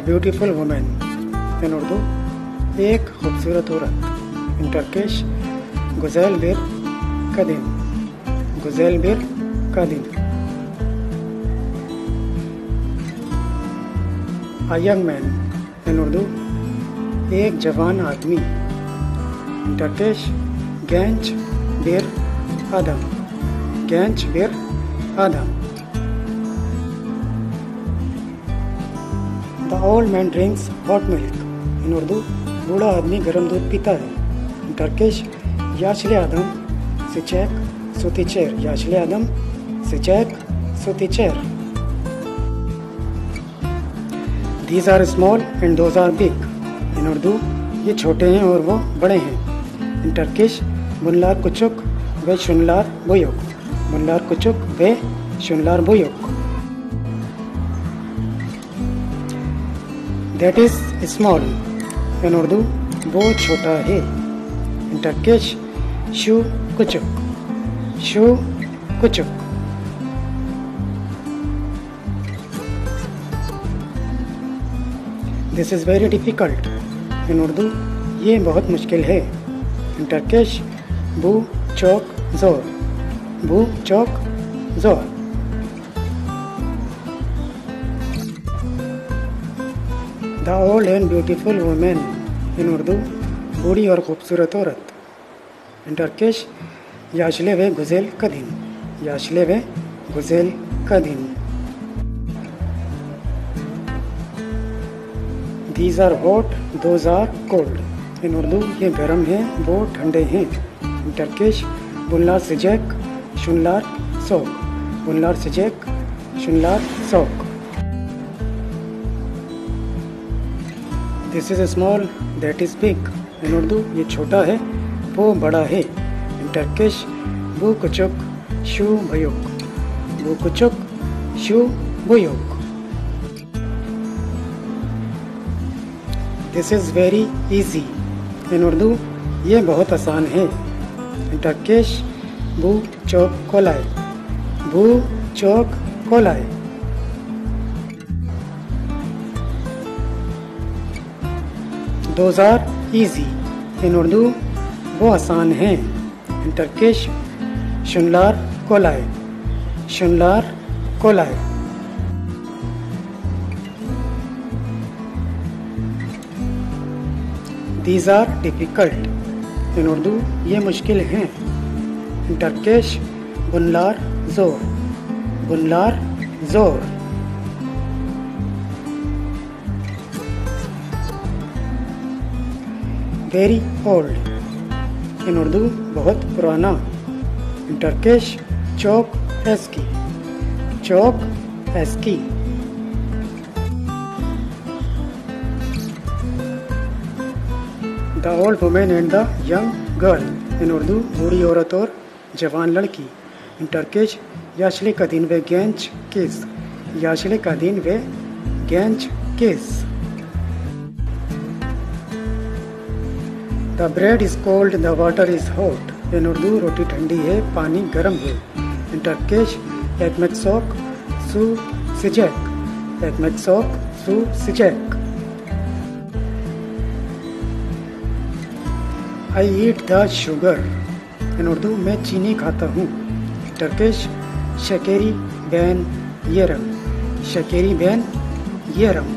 Beautiful women in Urdu, एक खूबसूरत औरत। इन टर्किश गुज़ैल बिर कदीम, गुज़ैल बिर कदीम। A young man in Urdu, एक जवान आदमी। इन टर्किश गेंच बिर आदम, गेंच बिर आदम। The old man drinks hot milk in Urdu, बूढ़ा आदमी गर्म दूध पीता है। इन टर्किश याशले आदम सिचेक सुतिचेर, याशले आदम सिचेक सुतिचेर। These are small and those are big in Urdu, ये छोटे हैं और वो बड़े हैं। इन टर्किश बुनलार कुचुक वे शुनलार बुयुक, बुनलार कुचुक वे शुनलार बुयुक। That is small in Urdu, वो छोटा है। इन टर्किश शू कुचुक, शू कुचुक। This is very difficult in Urdu, ये बहुत मुश्किल है। इन टर्किश बू चौक जोर, बू चौक जोर। The old and beautiful women in Urdu, बूढ़ी और खूबसूरत औरत। इन टर्किश याशले वे गुज़ेल कदीम, याशले वे गुज़ेल कदीम। These are hot those are cold in Urdu, ये गर्म हैं वो ठंडे हैं। इन टर्किश बुनलार सिजेक शुनलार सोक, बुनलार सिजेक शुनलार सोक। This is small that is big in Urdu, ये छोटा है वो बड़ा है। इन टर्किश बू कुचुक शू बुयुक, बू कुचुक शू बुयुक। This is very easy in Urdu, ये बहुत आसान है। इन टर्किश बू चौक कोलाए, बू चौक कोलाए। Those are easy in Urdu, वो आसान हैं। इन टर्किश शुनलार कोलाए, शुनलार कोलाए। These are difficult in Urdu, ये मुश्किल हैं। इन टर्किश बुनलार जोर, बुनलार जोर। वेरी ओल्ड इन उर्दू, बहुत पुराना। इन टर्किश चौक एस्की, चौक एस्की। The old women and the young girl in Urdu, बूढ़ी औरत और जवान लड़की। इन टर्किश याशले कदीन वे गेंच किस, याशले कदीन वे गेंच किस। The bread is cold the water is hot in Urdu, रोटी ठंडी है पानी गर्म है। इन टर्किश एकमेक सोक सू सिजेक, एकमेक सोक सू सिजेक। I eat the sugar in Urdu, मैं चीनी खाता हूँ। टर्किश शकेरी बैन येरम, शकेरी बैन येरम।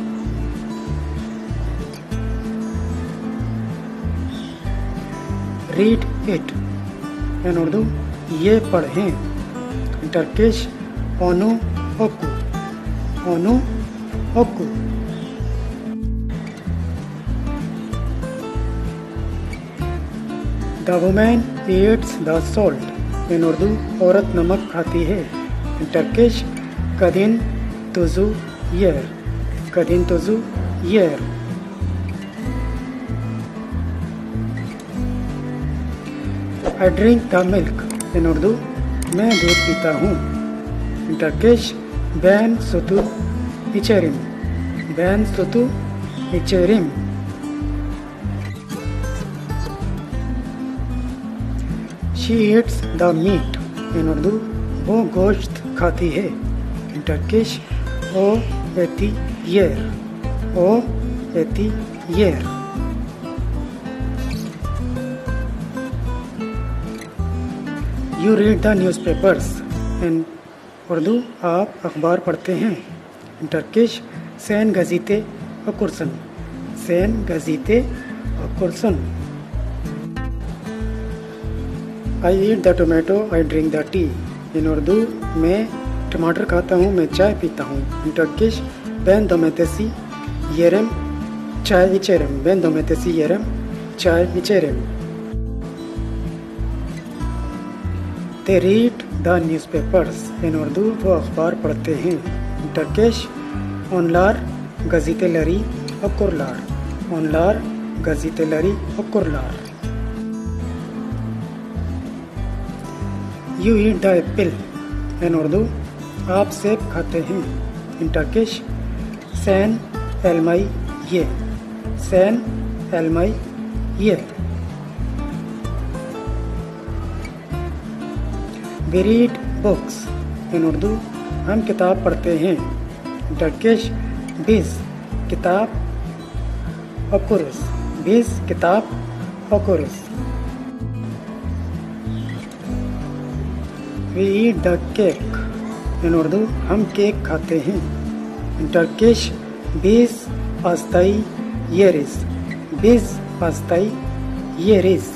रीड इट इन उर्दू, ये पढ़ें। इन टर्किश ओनु ओकू, ओनु ओकू। The women eats the salt in Urdu, औरत नमक खाती है। इन टर्किश कदीन तुजू येर, कदीन तुजू येर। I drink the milk in Urdu, मैं दूध पीता हूँ। इन टर्किश बैन सुतु इचेरिम, बैन सुतु इचेरिम। She eats the meat in Urdu, वो गोश्त खाती है। इन टर्किश ओ एती येर, ओ एती यर। You read the newspapers. In Urdu आप अखबार पढ़ते हैं। इन टर्किश सैन गज़ीते अकुरसन। सैन गज़ीते अकुरसन। I eat the tomato I drink the tea. In Urdu मैं टमाटर खाता हूँ, मैं चाय पीता हूँ। In Turkish ben domatesi yerim, çay içerim। ben domatesi yerim, çay içerim। They read the newspapers। इन उर्दू वो अखबार पढ़ते हैं। In Turkish onlar gazeteleri okurlar। onlar gazeteleri okurlar। You eat the apple। In Urdu आप सेब खाते हैं। In Turkish sen elmayı ye। sen elmayı ye। We read books। In Urdu हम किताब पढ़ते हैं। टर्किश biz किताब okuruz। biz किताब okuruz। We eat the cake। इन उर्दू हम केक खाते हैं। In Turkish biz pastayı yeriz। biz pastayı yeriz।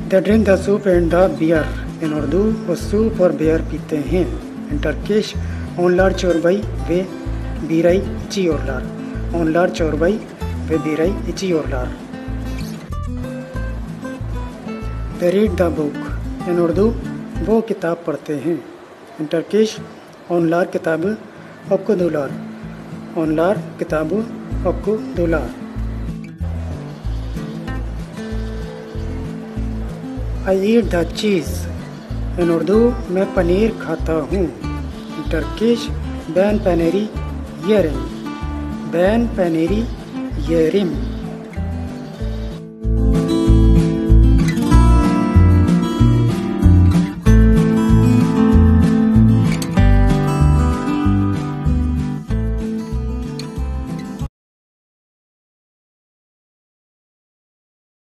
They drink the soup and the beer। इन उर्दू वो सूप और बियर पीते हैं। In Turkish onlar çorbayı ve birayı içiyorlar। onlar çorbayı ve birayı içiyorlar। They read the book। इन उर्दू वो किताब पढ़ते हैं। In Turkish onlar किताब okudular। onlar किताब okudular। I eat the cheese। इन उर्दू मैं पनीर खाता हूँ। In Turkish ben peneri yerim। ben peneri yerim।